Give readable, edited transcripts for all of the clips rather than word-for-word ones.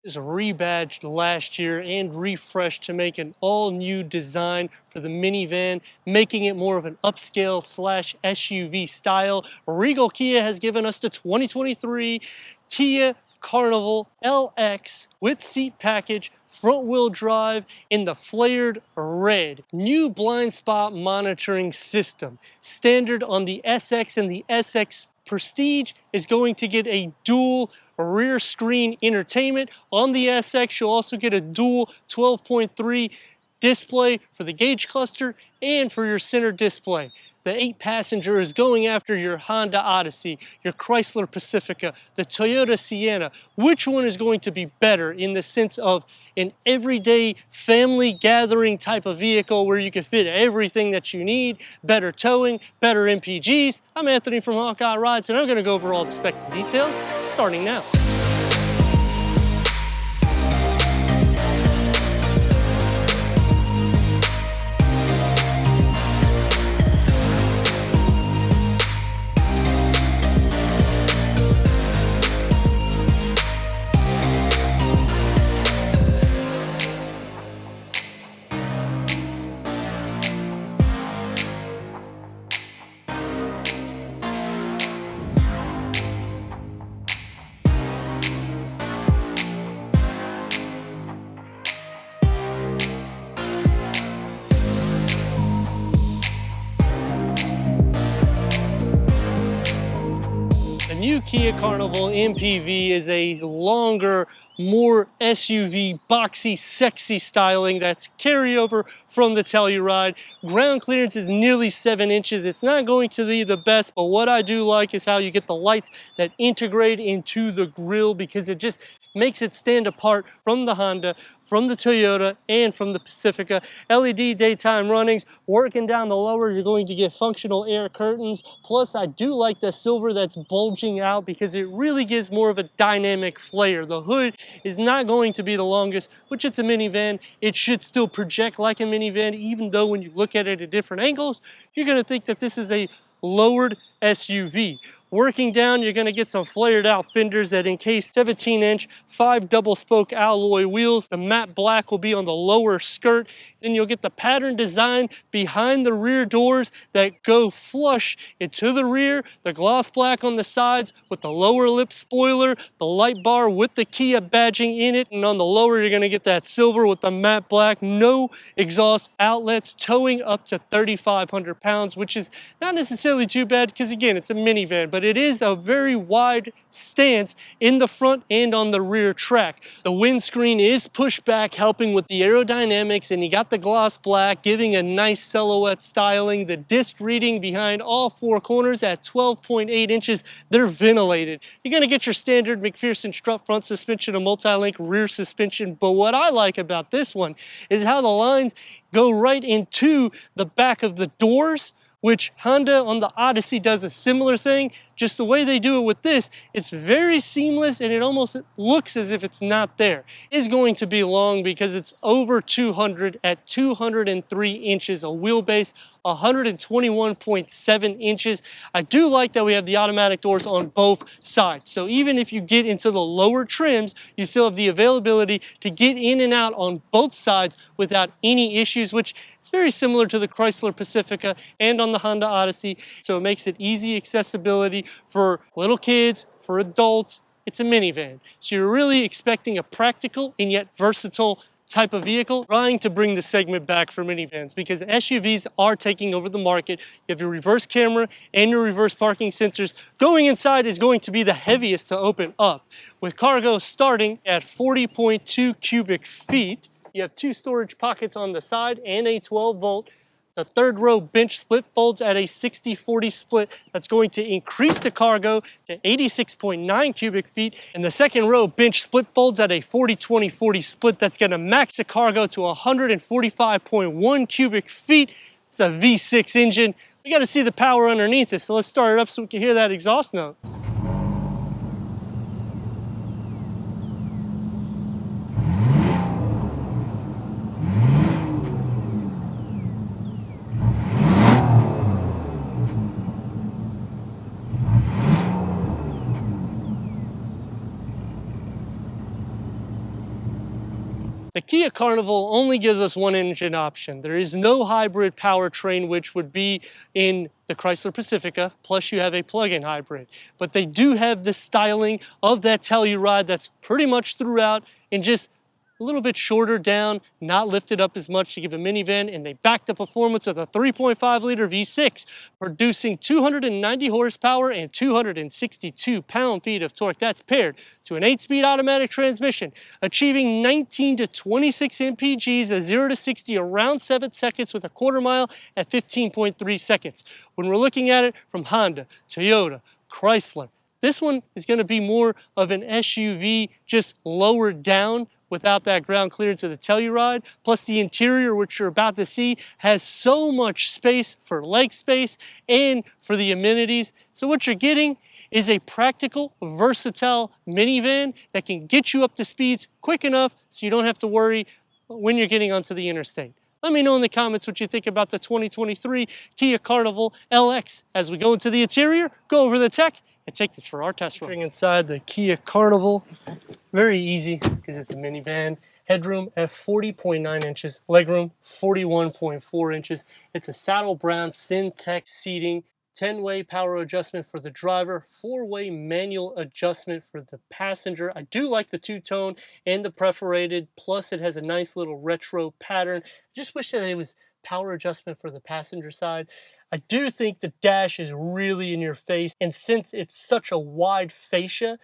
is rebadged last year and refreshed to make an all-new design for the minivan, making it more of an upscale slash SUV style. Regal Kia has given us the 2023 Kia Carnival LX with seat package, front wheel drive in the flared red. New blind spot monitoring system. Standard on the SX and the SX Prestige is going to get a dual rear screen entertainment. On the SX, you'll also get a dual 12.3 display for the gauge cluster and for your center display. The 8-passenger is going after your Honda Odyssey, your Chrysler Pacifica, the Toyota Sienna. Which one is going to be better in the sense of an everyday family gathering type of vehicle where you can fit everything that you need, better towing, better MPGs? I'm Anthony from Hawkeye Rides, and I'm going to go over all the specs and details starting now. The new Kia Carnival MPV is a longer, more SUV, boxy, sexy styling that's carryover from the Telluride. Ground clearance is nearly 7 inches. It's not going to be the best, but what I do like is how you get the lights that integrate into the grille, because it just makes it stand apart from the Honda, from the Toyota, and from the Pacifica. LED daytime runnings. Working down the lower, you're going to get functional air curtains. Plus, I do like the silver that's bulging out because it really gives more of a dynamic flair. The hood is not going to be the longest, which it's a minivan. It should still project like a minivan, even though when you look at it at different angles, you're going to think that this is a lowered SUV. Working down, you're going to get some flared out fenders that encase 17-inch 5 double spoke alloy wheels. The matte black will be on the lower skirt. Then you'll get the pattern design behind the rear doors that go flush into the rear. The gloss black on the sides with the lower lip spoiler, the light bar with the Kia badging in it, and on the lower you're going to get that silver with the matte black. No exhaust outlets, towing up to 3,500 pounds, which is not necessarily too bad because, again, it's a minivan, but it is a very wide stance in the front and on the rear track. The windscreen is pushed back, helping with the aerodynamics, and you got the gloss black, giving a nice silhouette styling. The disc reading behind all 4 corners at 12.8 inches. They're ventilated. You're going to get your standard McPherson strut front suspension, a multi-link rear suspension, but what I like about this one is how the lines go right into the back of the doors, which Honda on the Odyssey does a similar thing. Just the way they do it with this, it's very seamless and it almost looks as if it's not there. It's going to be long because it's over 200 at 203 inches, a wheelbase, 121.7 inches. I do like that we have the automatic doors on both sides. So even if you get into the lower trims, you still have the availability to get in and out on both sides without any issues, which is very similar to the Chrysler Pacifica and on the Honda Odyssey. So it makes it easy accessibility for little kids, for adults. It's a minivan. So you're really expecting a practical and yet versatile type of vehicle, trying to bring the segment back for minivans because SUVs are taking over the market. You have your reverse camera and your reverse parking sensors. Going inside is going to be the heaviest to open up, with cargo starting at 40.2 cubic feet. You have 2 storage pockets on the side and a 12-volt. The third row bench split folds at a 60-40 split. That's going to increase the cargo to 86.9 cubic feet. And the second row bench split folds at a 40-20-40 split. That's going to max the cargo to 145.1 cubic feet. It's a V6 engine. We got to see the power underneath it. So let's start it up so we can hear that exhaust note. The Kia Carnival only gives us one engine option. There is no hybrid powertrain, which would be in the Chrysler Pacifica, plus you have a plug-in hybrid. But they do have the styling of that Telluride that's pretty much throughout, and just a little bit shorter down, not lifted up as much to give a minivan, and they back the performance with a 3.5 liter V6, producing 290 horsepower and 262 pound-feet of torque. That's paired to an 8-speed automatic transmission, achieving 19 to 26 mpgs at 0 to 60 around 7 seconds with a quarter mile at 15.3 seconds. When we're looking at it from Honda, Toyota, Chrysler, this one is going to be more of an SUV, just lowered down without that ground clearance of the Telluride. Plus the interior, which you're about to see, has so much space for leg space and for the amenities. So what you're getting is a practical, versatile minivan that can get you up to speeds quick enough so you don't have to worry when you're getting onto the interstate. Let me know in the comments what you think about the 2023 Kia Carnival LX. As we go into the interior, go over the tech, and take this for our test run. Inside the Kia Carnival, very easy because it's a minivan. Headroom at 40.9 inches, legroom 41.4 inches. It's a saddle brown Syntec seating, 10-way power adjustment for the driver, 4-way manual adjustment for the passenger. I do like the two-tone and the perforated, plus it has a nice little retro pattern. I just wish that it was power adjustment for the passenger side. I do think the dash is really in your face, and since it's such a wide fascia,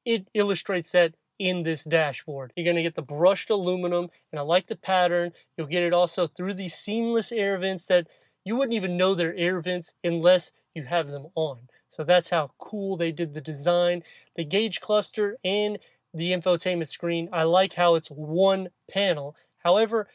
it illustrates that in this dashboard. You're going to get the brushed aluminum, and I like the pattern. You'll get it also through these seamless air vents that you wouldn't even know they're air vents unless you have them on. So that's how cool they did the design. The gauge cluster and the infotainment screen, I like how it's one panel. However,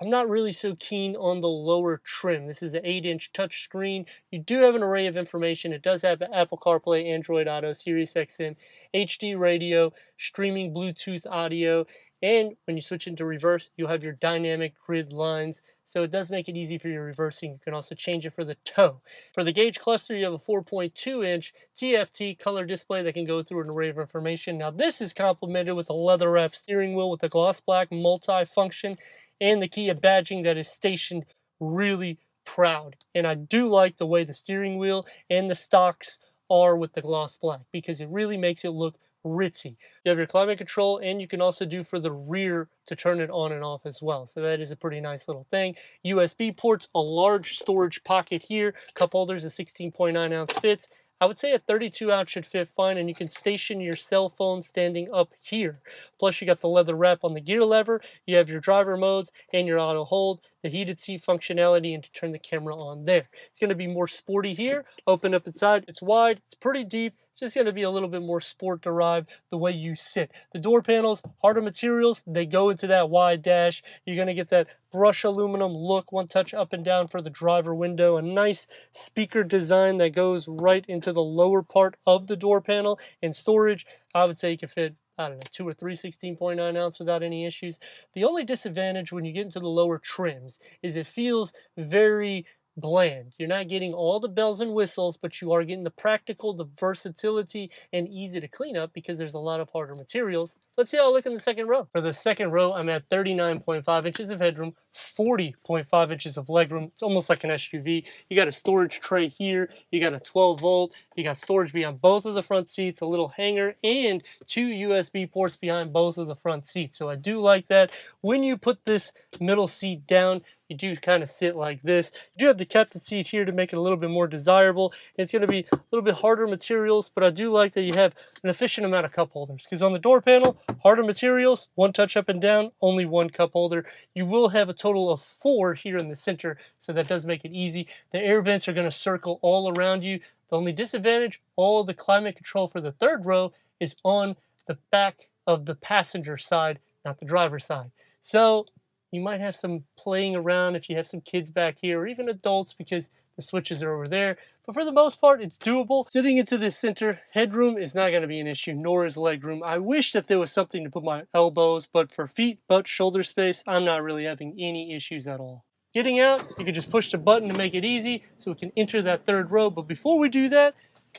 I'm not really so keen on the lower trim. This is an 8-inch touchscreen. You do have an array of information. It does have Apple CarPlay, Android Auto, Sirius XM, HD radio, streaming Bluetooth audio, and when you switch into reverse, you'll have your dynamic grid lines. So it does make it easy for your reversing. You can also change it for the tow. For the gauge cluster, you have a 4.2-inch TFT color display that can go through an array of information. Now this is complemented with a leather-wrapped steering wheel with a gloss black multi-function and the Kia badging that is stationed really proud. And I do like the way the steering wheel and the stocks are with the gloss black because it really makes it look ritzy. You have your climate control, and you can also do for the rear to turn it on and off as well. So that is a pretty nice little thing. USB ports, a large storage pocket here, cup holders, a 16.9-ounce fits. I would say a 32-ounce should fit fine, and you can station your cell phone standing up here. Plus, you got the leather wrap on the gear lever. You have your driver modes and your auto hold, the heated seat functionality, and to turn the camera on there. It's going to be more sporty here. Open up inside. It's wide. It's pretty deep. It's just going to be a little bit more sport derived the way you sit. The door panels, harder materials, they go into that wide dash. You're going to get that brush aluminum look, one touch up and down for the driver window, a nice speaker design that goes right into the lower part of the door panel. And storage, I would say you can fit, I don't know, 2 or 3 16.9-ounce without any issues. The only disadvantage when you get into the lower trims is it feels very bland. You're not getting all the bells and whistles, but you are getting the practical, the versatility, and easy to clean up because there's a lot of harder materials. Let's see how I look in the second row. For the second row, I'm at 39.5 inches of headroom, 40.5 inches of legroom. It's almost like an SUV. You got a storage tray here. You got a 12-volt. You got storage behind both of the front seats, a little hanger, and 2 USB ports behind both of the front seats. So I do like that. When you put this middle seat down, you do kind of sit like this. You do have the captain seat here to make it a little bit more desirable. It's going to be a little bit harder materials, but I do like that you have an efficient amount of cup holders. Because on the door panel, harder materials, one touch up and down, only one cup holder. You will have a total of 4 here in the center, so that does make it easy. The air vents are going to circle all around you. The only disadvantage, all of the climate control for the third row is on the back of the passenger side, not the driver's side. So you might have some playing around if you have some kids back here, or even adults, because the switches are over there. But for the most part, it's doable. Sitting into the center, headroom is not going to be an issue, nor is legroom. I wish that there was something to put my elbows, but for feet, butt, shoulder space, I'm not really having any issues at all. Getting out, you can just push the button to make it easy so we can enter that third row. But before we do that,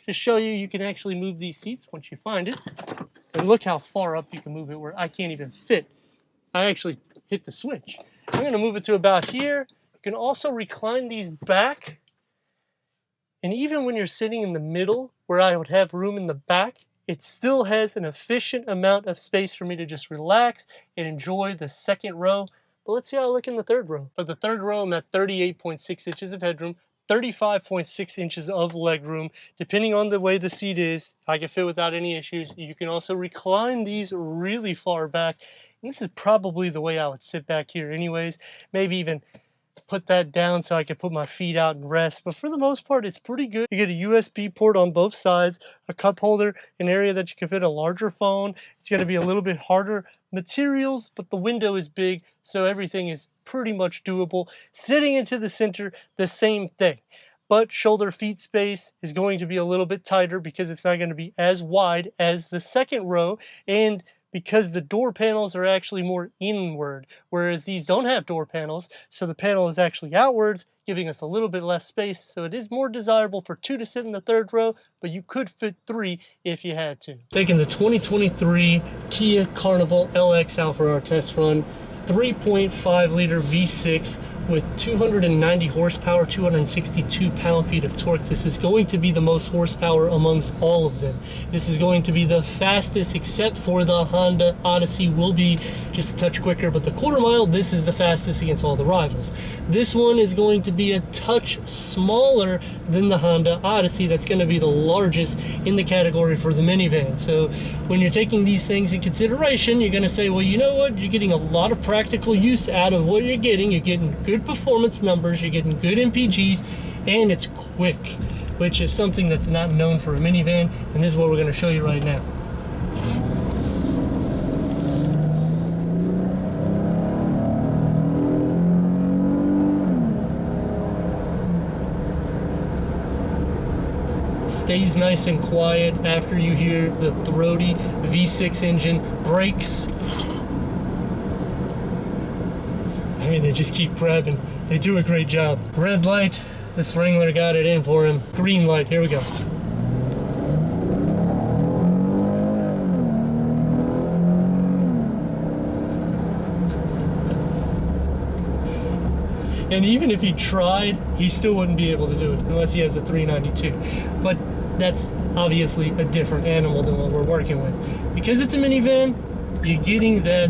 to show you, you can actually move these seats once you find it. And look how far up you can move it where I can't even fit. I actually hit the switch. I'm going to move it to about here. You can also recline these back. And even when you're sitting in the middle, where I would have room in the back, it still has an efficient amount of space for me to just relax and enjoy the second row. But let's see how I look in the third row. For the third row, I'm at 38.6 inches of headroom, 35.6 inches of legroom. Depending on the way the seat is, I can fit without any issues. You can also recline these really far back. And this is probably the way I would sit back here anyways. Maybe even put that down so I can put my feet out and rest. But for the most part, it's pretty good. You get a USB port on both sides, a cup holder, an area that you can fit a larger phone. It's going to be a little bit harder materials, but the window is big, so everything is pretty much doable. Sitting into the center, the same thing. But shoulder feet space is going to be a little bit tighter because it's not going to be as wide as the second row, and because the door panels are actually more inward, whereas these don't have door panels, so the panel is actually outwards, giving us a little bit less space. So it is more desirable for 2 to sit in the third row, but you could fit 3 if you had to. Taking the 2023 Kia Carnival LX out for our test run, 3.5 liter V6 with 290 horsepower, 262 pound-feet of torque. This is going to be the most horsepower amongst all of them. This is going to be the fastest, except for the Honda Odyssey will be just a touch quicker, but the quarter mile, this is the fastest against all the rivals. This one is going to be a touch smaller than the Honda Odyssey. That's going to be the largest in the category for the minivan. So when you're taking these things in consideration, you're going to say, well, you know what? You're getting a lot of practical use out of what you're getting. You're getting good performance numbers, you're getting good MPGs, and it's quick, which is something that's not known for a minivan, and this is what we're going to show you right now. Stays nice and quiet after you hear the throaty V6 engine. Brakes, I mean, they just keep grabbing. They do a great job. Red light, this Wrangler got it in for him. Green light, here we go. And even if he tried, he still wouldn't be able to do it unless he has the 392. But that's obviously a different animal than what we're working with. Because it's a minivan, you're getting that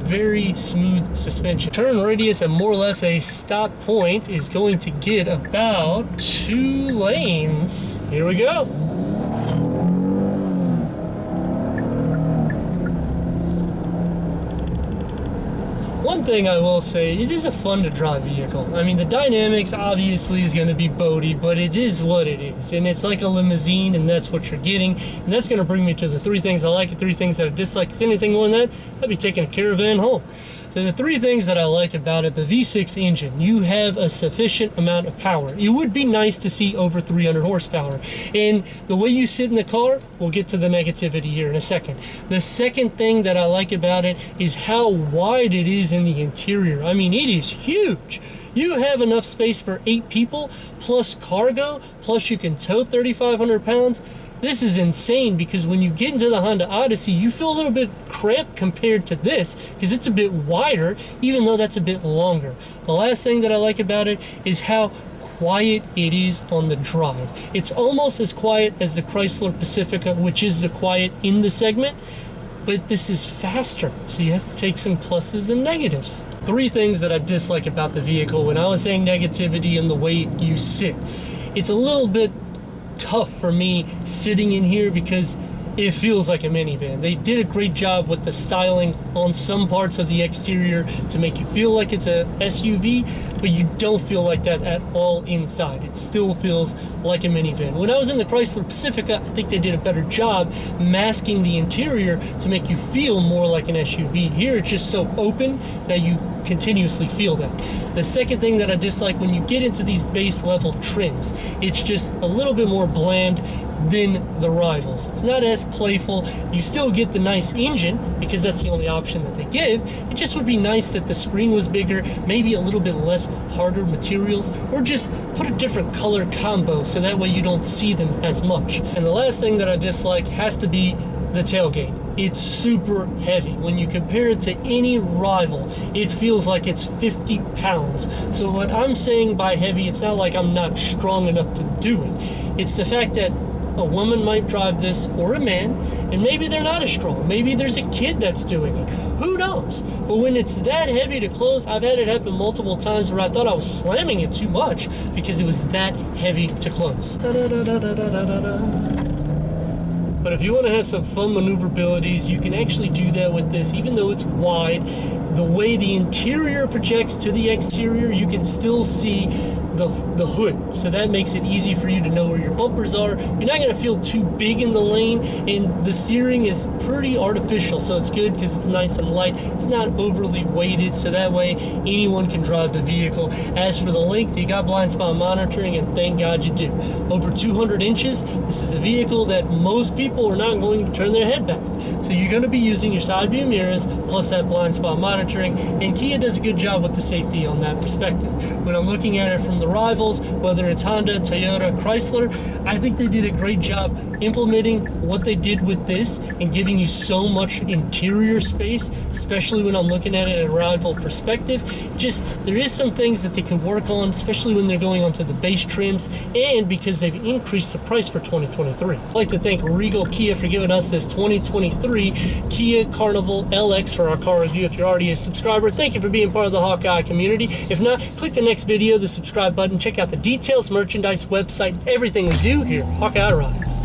very smooth suspension. Turn radius at more or less a stop point is going to get about 2 lanes. Here we go. One thing I will say, it is a fun to drive vehicle. I mean, the dynamics obviously is going to be boaty, but it is what it is. And it's like a limousine, and that's what you're getting. And that's going to bring me to the 3 things I like and 3 things that I dislike. Is anything more than that, I'd be taking a Caravan home. So the 3 things that I like about it, the V6 engine, you have a sufficient amount of power. It would be nice to see over 300 horsepower. And the way you sit in the car, we'll get to the negativity here in a second. The second thing that I like about it is how wide it is in the interior. I mean, it is huge. You have enough space for 8 people, plus cargo, plus you can tow 3,500 pounds. This is insane because when you get into the Honda Odyssey, you feel a little bit cramped compared to this because it's a bit wider, even though that's a bit longer. The last thing that I like about it is how quiet it is on the drive. It's almost as quiet as the Chrysler Pacifica, which is the quiet in the segment, but this is faster, so you have to take some pluses and negatives. 3 things that I dislike about the vehicle. When I was saying negativity and the way you sit, it's a little bit tough for me sitting in here because it feels like a minivan. They did a great job with the styling on some parts of the exterior to make you feel like it's a SUV, but you don't feel like that at all inside. It still feels like a minivan. When I was in the Chrysler Pacifica, I think they did a better job masking the interior to make you feel more like an SUV. Here it's just so open that you continuously feel that. The second thing that I dislike, when you get into these base level trims, it's just a little bit more bland than the rivals. It's not as playful. You still get the nice engine because that's the only option that they give. It just would be nice that the screen was bigger, maybe a little bit less harder materials, or just put a different color combo so that way you don't see them as much. And the last thing that I dislike has to be the tailgate. it's super heavy. When you compare it to any rival, it feels like it's 50 pounds. So what I'm saying by heavy, it's not like I'm not strong enough to do it. It's the fact that a woman might drive this, or a man, and maybe they're not as strong. Maybe there's a kid that's doing it. Who knows? But when it's that heavy to close, I've had it happen multiple times where I thought I was slamming it too much because it was that heavy to close. But if you want to have some fun maneuverabilities, you can actually do that with this. Even though it's wide, the way the interior projects to the exterior, you can still see the hood. So that makes it easy for you to know where your bumpers are. You're not going to feel too big in the lane, and the steering is pretty artificial, so it's good because it's nice and light. It's not overly weighted, so that way anyone can drive the vehicle. As for the length, you got blind spot monitoring, and thank God you do. Over 200 inches, this is a vehicle that most people are not going to turn their head back. So you're going to be using your side view mirrors plus that blind spot monitoring, and Kia does a good job with the safety on that perspective. When I'm looking at it from the rivals, whether it's Honda, Toyota, Chrysler, I think they did a great job implementing what they did with this and giving you so much interior space, especially when I'm looking at it at a rival perspective. Just, there is some things that they could work on, especially when they're going onto the base trims, and because they've increased the price for 2023. I'd like to thank Regal Kia for giving us this 2023 Kia Carnival LX for our car review. If you're already a subscriber, thank you for being part of the Hawkeye community. If not, click the next video, the subscribe button, check out the details, merchandise, website, everything we do here, Hawkeye Rides.